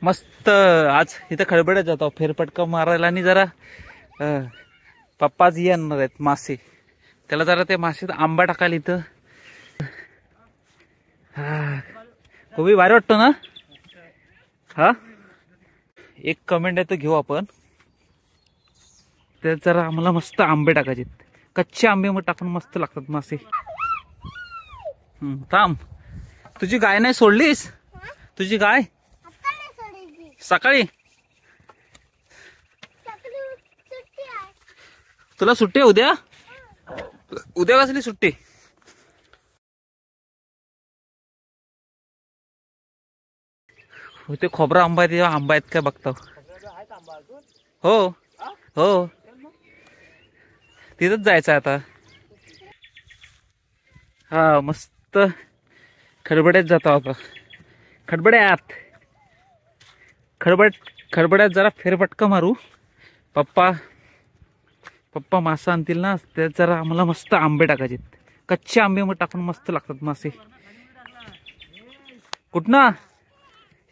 मस्त आज इथं खडबड्यात जातो फेरफटका मारायला आणि जरा पप्पाच येणार आहेत मासे, त्याला जरा ते मासे आंबा टाकायला इथं. खूप भारी वाटतो ना. हा एक कमेंट आहे तर घेऊ आपण, त्यात जरा आम्हाला मस्त आंबे टाकायचे, कच्चे आंबे मग टाकून मस्त लागतात मासे. थांब, तुझी गाय नाही सोडलीस? तुझी गाय सकाळी तुला सुट्टी आहे उद्या? उद्या कसली सुट्टी? ते खोबरा आंबा आहे, आंबा आहेत काय बघता. हो हो तिथंच जायचं आता. हा मस्त खडबड्यात जातो आता. खडबड्यात जरा फेरफटका मारू. पप्पा मासा आणतील ना, त्यात जरा आम्हाला मस्त आंबे टाकायचे, कच्चे आंबे मग टाकून मस्त लागतात मासे. कुठनं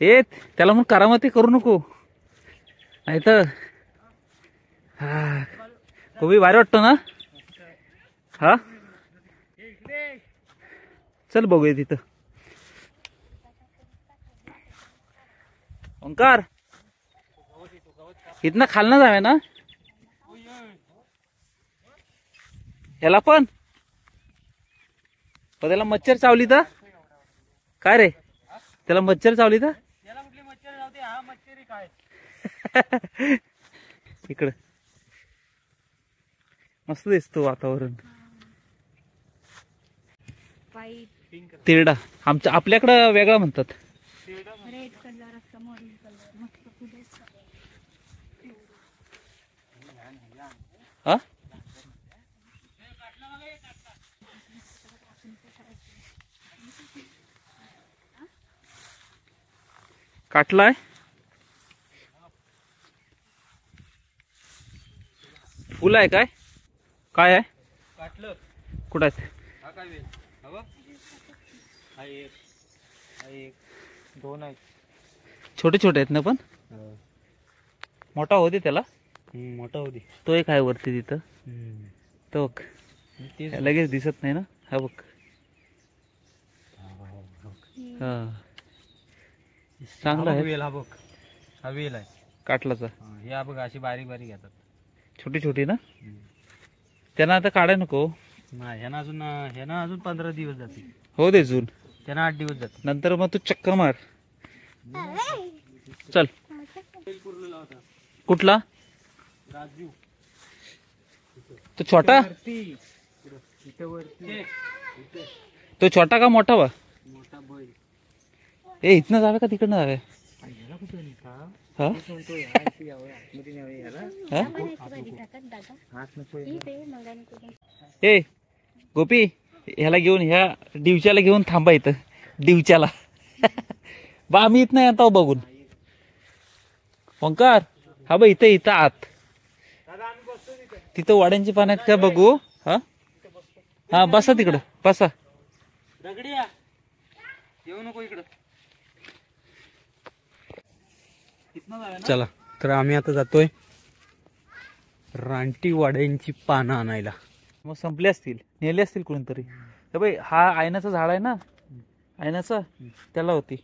येत त्याला मग करामती करू नको, नाही तर. खूप भारी वाटतो ना. हा चल बघूया तिथं. ओंकार इथनं खालनं जावे ना. ह्याला पण त्याला मच्छर चावली तर काय रे? त्याला मच्छर चावली तर इकडं मस्त दिसतो वातावरण. तिरडा आपल्याकडं वेगळा म्हणतात. हा काटलाय फुल आहे काय? काय आहे काटलं? कुठं आहे? दोन आहेत, छोटे छोटे आहेत ना, पण मोठा होते त्याला. मोठा होते तो एक आहे वरती तिथं, तो बघ लगेच दिसत नाही ना. हा बघ, हा चांगला आहे. वेल हा बघ, हा वेल आहे काटलाचा. हे बघ अशी बारीक बारीक येतात, छोटी छोटी ना. त्यांना आता काढाय नको. ह्यानं अजून 15 दिवस जातील. हो दे जून, त्यांना 8 दिवस जातील. नंतर मग तू चक्कर मार. चल. कुठला? राजू तो छोटा, तो छोटा का मोठा बा? मोठा बैल. ए इथनं जावे का तिकडनं जावे? ए गोपी, ह्याला घेऊन, ह्या डिवच्याला घेऊन थांबा इथं. डिवच्याला बा आम्ही इथं येतो बघून. ओंकार हा बा इथं आत तिथं वाड्यांची पाण्यात काय बघू. हा हा बसा तिकडं बसा. दगडिया येऊ नको इकडं. चला तर आम्ही आता जातोय रानटी वाड्यांची पानं आणायला. मग संपले असतील, नेले असतील कोणीतरी. तर बाई हा आयनाचं झाड आहे ना, आयनाचं त्याला होती.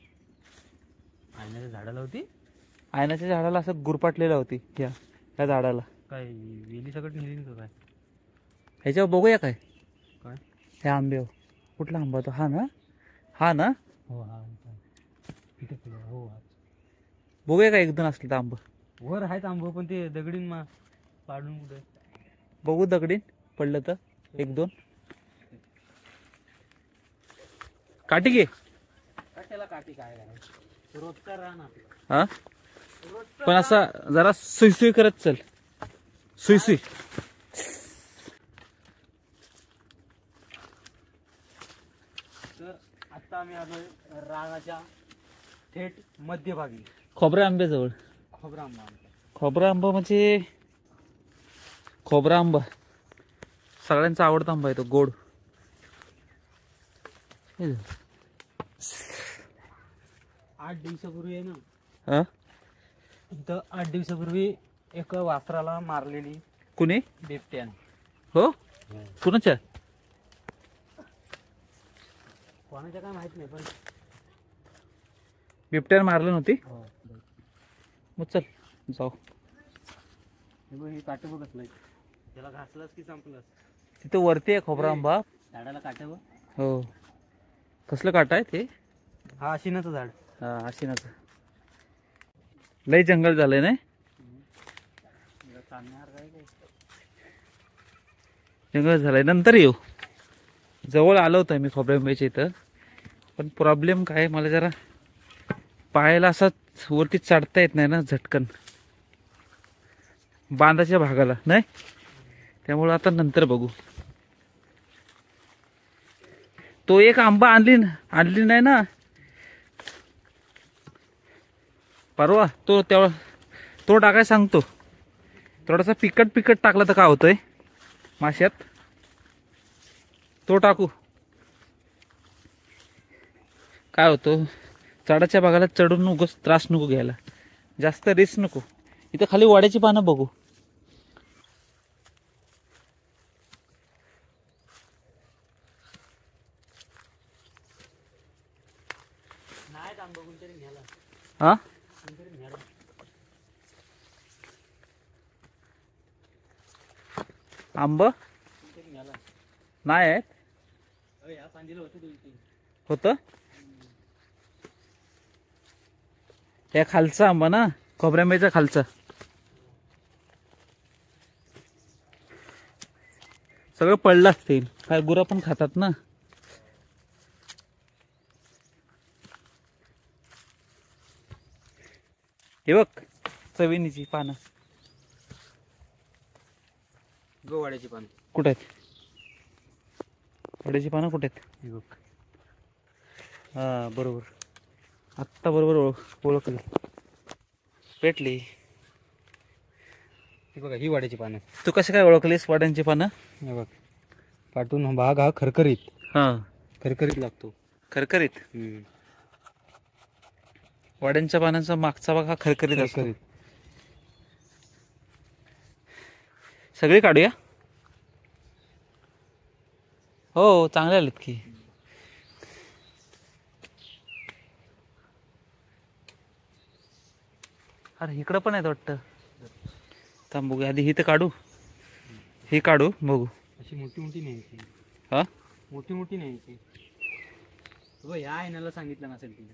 आयनाच्या झाडाला होती? आयनाच्या झाडाला असं गुरपाटलेला होती ह्या झाडाला. काय वेली सगळं नेली का काय? ह्याच्यावर बघूया काय काय ह्या आंब्यावर. कुठला आंबा तो? हा ना, हा ना. हो हा हो बघूया का एक दोन असले तर आंब. वर आहेत आंब, पण ते दगडीन पाडून कुठे बघू. दगडीन पडलं तर एक दोन. काठी घे. कशाला काठी? काय करायचं, रोजचा रान आपला. हा पण असा जरा सुई करत चल. सुई तर आता आम्ही आलोय रानाच्या थेट मध्यभागी, खोबऱ्या आंब्याजवळ. खोबरा आंबा. खोबरा आंबा म्हणजे खोबरा आंबा सगळ्यांचा आवडता आंबा आहे तो, गोड. 8 दिवसापूर्वी आहे ना हा इथं 8 दिवसापूर्वी एक वासराला मारलेली कुणी? बिबट्यान. हो कुणाच्या? कोणाच्या काय माहित नाही पण बिबट्याने मारलं नव्हती? हो. मग चल जाऊ. हे काटे बघत नाही, त्याला घासलंस की संपलंस. तिथं वरती आहे खोबरा आंबा. झाडाला काटे बघ. हो कसलं काटा आहे ते? हा आशिनाचं झाड. हा आशिनाचं. लय जंगल झालंय नाही? जंगल झालंय. नंतर येऊ. जवळ आलो होतं मी खोबऱ्या आंब्याच्या इथं, पण प्रॉब्लेम काय, मला जरा पायाला असा वरती चढता येत नाही ना झटकन, बांधाच्या भागाला नाही. त्यामुळे आता नंतर बघू. तो एक आंबा आणली नाही ना परवा, तो तेवढा तो टाकाय सांगतो. थोडासा पिकट टाकला तर काय होतंय माश्यात, तो टाकू. काय होतं, झाडाच्या भागाला चढून उगाच त्रास नको घ्यायला, जास्त रिस्क नको. इथं खाली वाड्याची पानं बघू. हा आंब नाही आहेत. होत या खालचा आंबा ना, खोबऱ्या आंब्याचा खालचा. सगळं पडलं असतील, काय गुरा पण खातात ना. हे बघ चविनीची पानं. गोवाड्याची पानं कुठे आहेत? वड्याची पानं कुठे आहेत? हे बघ. हा बरोबर, आत्ता बरोबर ओळखली, पेटली. हे बघा, ही वाड्याची पानं. तू कसं काय ओळखलीस वाड्यांची पानं? हे बघ, पाठून भाग हा खरखरीत. हा खरखरीत लागतो. खरखरीत. वाड्यांच्या पानांचा मागचा भाग हा खरखरीत असतो. सगळे काढूया. हो चांगले आलेत की. अरे इकडं पण आहेत वाटतं. थांब बघू आधी, ही तर काढू, ही काढू बघू. अशी मोठी मोठी न्यायची. हा मोठी मोठी न्यायची. या आयनाला सांगितलं नसेल तिथे.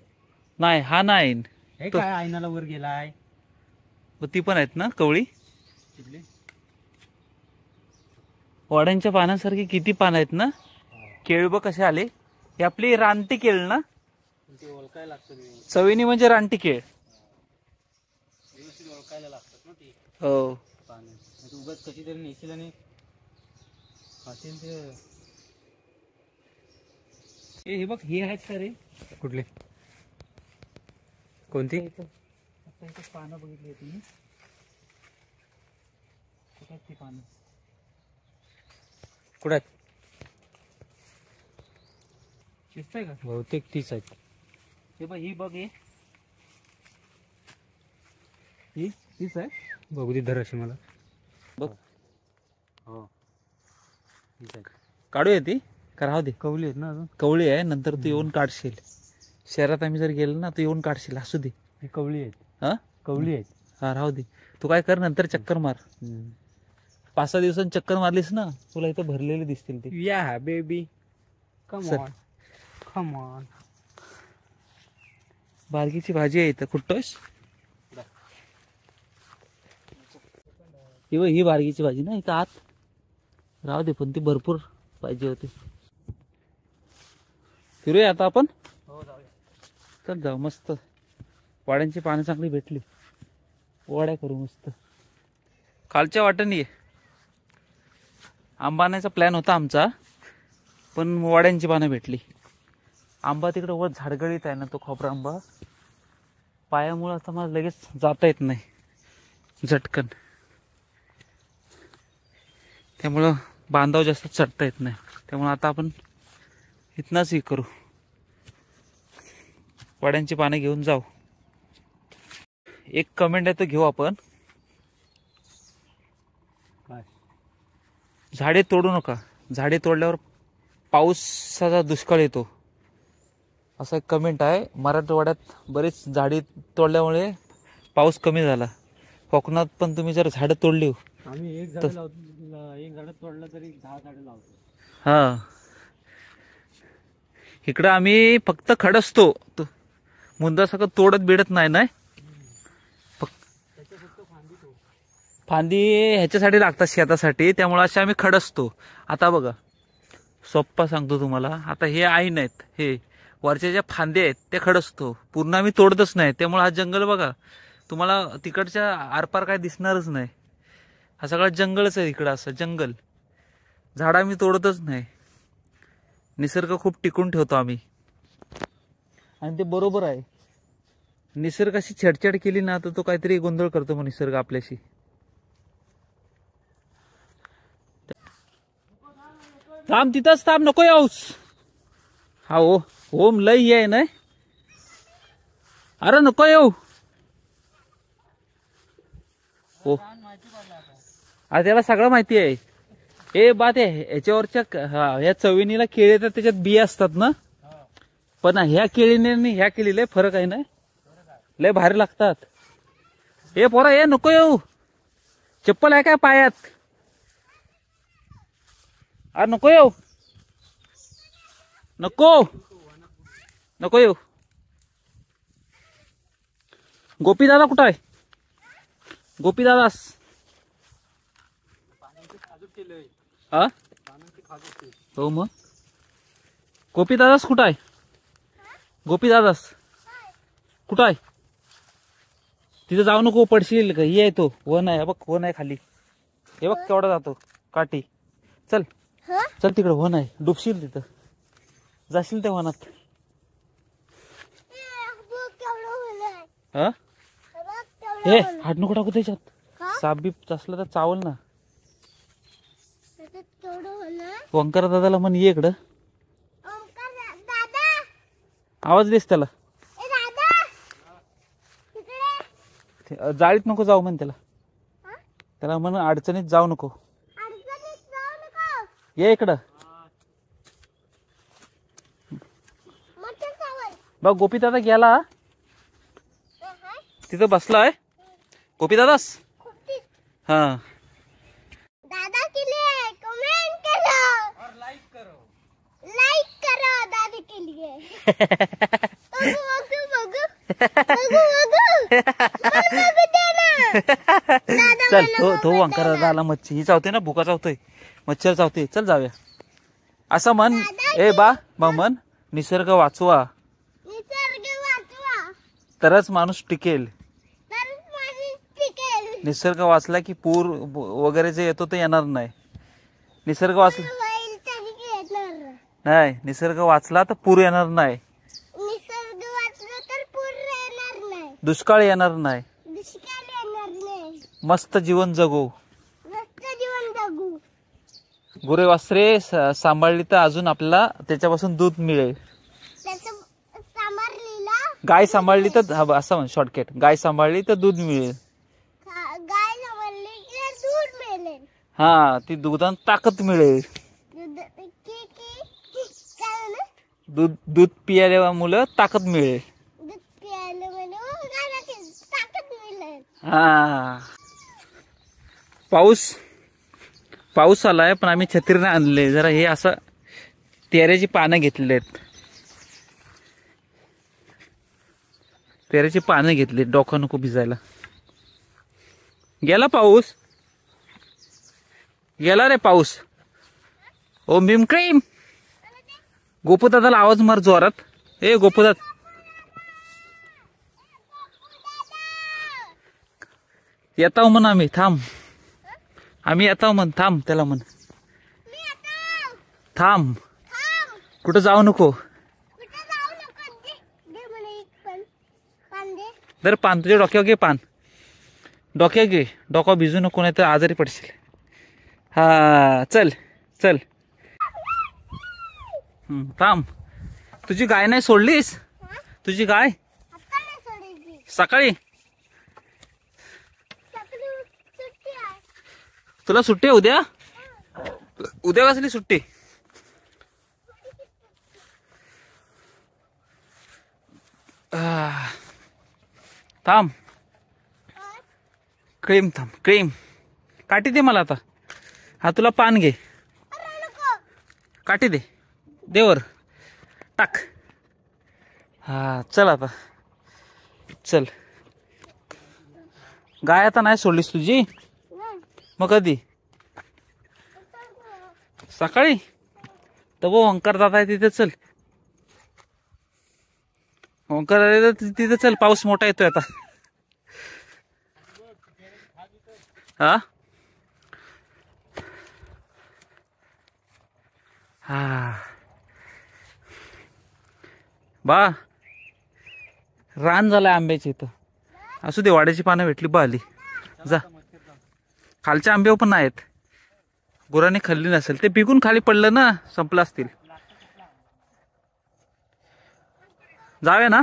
नाही हा नाही. हे काय आयनाला वर गेलाय. ती पण आहेत ना कवळी. तिथले वाड्यांच्या पानांसारखी किती पानं आहेत ना. केळ बघ कसे आले. ही आपली रानटी केळ ना, ते ओळखायला लागतं. चवीनी म्हणजे रानटी केळ. व्यवस्थित ओळखायला लागतात ना ती. हो पानं उगाच कशी तरी नेशील आणि असेल ते. हे बघ हे आहेत का रे. कुठले? कोणती? आता इथं पानं बघितली तुम्ही, कुठे ती पानं? कुठे आहेत? दिसतंय का? बहुतेक तीच आहेत. हे बघ, ही बघ, ही तीच आहे. बघू दे धर अशी मला. बघ हो तीच आहे. काढूया ती का राहू दे? कवली आहेत ना अजून. कवळी आहे, नंतर तू येऊन काढशील. शहरात आम्ही जर गेलो ना तू येऊन काढशील. असू दे. ही कवली आहेत. हा कवली आहेत. हा राहू दे. तू काय कर, नंतर चक्कर मार. 5-6 दिवसांनी चक्कर मारलीस ना, तुला इथं भरलेले दिसतील ते. या बेबी कम चल. On come on. बारगीची भाजी आहे इथं. कुठतोस? ही बारगीची भाजी ना इथं आत. राहू दे, पण ती भरपूर पाहिजे होती. फिरूया आता आपण. हो जाऊया. चल जाऊ. मस्त वाड्यांची पानं चांगली भेटली, वड्या करू मस्त. खालच्या वाटेने ये. आंबा आणायचा प्लॅन होता आमचा, पण वाड्यांची पानं भेटली. आंबा तिकडं वर झाडगळीत आहे ना, तो खोबरा आंबा. पायामुळे आता मला लगेच जाता येत नाही झटकन, त्यामुळं बांधाव जास्त चढता येत नाही. त्यामुळे आता आपण इथनंच हे करू, वाड्यांची पानं घेऊन जाऊ. एक कमेंट आहे तर घेऊ आपण. झाडे तोडू नका, झाडे तोडल्यावर पावसाचा दुष्काळ येतो, असा एक कमेंट आहे. मराठवाड्यात बरेच झाडे तोडल्यामुळे पाऊस कमी झाला. कोकणात पण तुम्ही जर झाडं तोडली, आम्ही एक झाड लावतो, एक झाड तोडलं तरी 10 झाडं लावतो. हा, इकडं आम्ही फक्त खडसतो, मुंदा सगळं तोडत बिडत नाही. नाही फांदी ह्याच्यासाठी लागतात शेतासाठी, त्यामुळे असे आम्ही खडसतो. आता बघा सोप्पा सांगतो तुम्हाला. आता हे आईन आहेत, हे वरच्या ज्या फांद्या आहेत त्या खडसतो, पूर्ण आम्ही तोडतच नाही. त्यामुळे हा जंगल बघा, तुम्हाला तिकडच्या आरपार काय दिसणारच नाही. हा सगळा जंगलच आहे इकडं, असं जंगल. झाड आम्ही तोडतच नाही. निसर्ग खूप टिकून ठेवतो आम्ही, आणि ते बरोबर आहे. निसर्गाशी छेडछाड केली ना तर तो काहीतरी गोंधळ करतो मग निसर्ग आपल्याशी. थांब तिथंच थांब, नको येऊस. हा ओम लई आहे ना, अरे नको येऊ. हो, अरे त्याला सगळं माहिती आहे. ए बात आहे याच्यावरच्या ह्या चवीनीला केळी तर त्याच्यात बिया असतात ना, पण ह्या केळीने आणि ह्या केळी लय फरक आहे ना, लय भारी लागतात. ए पोरा ए नको येऊ, चप्पल आहे काय पायात? अरे नको येऊ, नको नको येऊ. गोपी दादा कुठं आहे? गोपी दादास हा, हो मग गोपी दादास कुठं आहे? गोपी दादास कुठं आहे? तिथं जाऊ नको, पडशील. ही आहे तो वन आहे बघ, वन आहे खाली, हे बघ केवढा जातो काठी. चल चल तिकडे वन आहे, डुबशील तिथं, जाशील त्या वनात. हा हे हात नको टाकू त्याच्यात, साप बीप असलं तर चावल ना. ओंकार दादाला म्हण ये इकडं, आवाज देस त्याला. जाळीत नको जाऊ म्हण त्याला, त्याला म्हण अडचणीत जाऊ नको, ये इकडं. बघ गोपी दादा गेला, तिथं बसलाय गोपी दादास. हा दादा के लिए कमेंट करो और लाइक करो दादा के लिए. चल तो ओंकार दादा आला, मच्छी ही चावते ना, भुका चावतोय, मच्छर चावते. चल जाऊया असं म्हण. ए बा म्हण निसर्ग वाचवा, निसर्ग वाचवा तरच माणूस टिकेल. तरच माणूस टिकेल. निसर्ग वाचला की पूर वगैरे जे येतो ते येणार नाही. निसर्ग वाचला होईल तरी येणार. नाही, निसर्ग वाचला तर पूर येणार नाही, निसर्ग वाचला तर पूर येणार नाही, दुष्काळ येणार नाही, दुष्काळ येणार नाही, मस्त जीवन जगू, मस्त जीवन जगू. गुरे वासरे सांभाळली तर अजून आपल्याला त्याच्यापासून दूध मिळेल. त्याचं सांभाळलीला गाय सांभाळली तर असं म्हण शॉर्टकट, गाय सांभाळली तर दूध मिळेल. गाय सांभाळली की दूध मिळेल. हा, ती दुधात ताकद मिळेल. दूध पियाल्या मुलं ताकद मिळेल. दूध प्यायला म्हणून ताकद मिळेल. हा, पाऊस आलाय पण आम्ही छत्री नाही आणले. जरा हे असं तेऱ्याची पानं घेतलेली आहेत, तेऱ्याची पानं घेतली, डोकं नको भिजायला. गेला पाऊस, गेला रे पाऊस. ओ मिम क्रीम, गोपूदादाला आवाज मार जोरात. ए गोपूदाद, येताव म्हण आम्ही, थांब आम्ही येताव म्हण, थांब त्याला म्हण, थांब कुठं जाऊ नको. तर पान तुझ्या डोक्यावर घे, पान डोक्यावर घे, डोका भिजू नको नाही तर आजारी पडशील. हा चल चल, थांब. तुझी गाय नाही सोडलीस? तुझी गाय सकाळी तुला सुट्टी आहे उद्या? उद्या कसली सुट्टी? थांब, क्रीम थांब, क्रीम काठी दे मला आता. हा तुला पान घे, काठी दे, देवर टाक. हा चल आता चल. गाय आता नाही सोडलीस तुझी? मग कधी? सकाळी. तर वो ओंकार दादा आहे तिथे चल. ओंकार दादा तिथे चल, पाऊस मोठा येतोय आता. हा हा बा रान झालंय आंब्याची इथं. असू दे, वाड्याची पानं भेटली बा आली. जा, खालच्या आंब्यावर पण नाहीत. गुरांनी खाल्ली नसेल, ते पिकून खाली पडलं ना, संपलं असतील. जाऊया ना.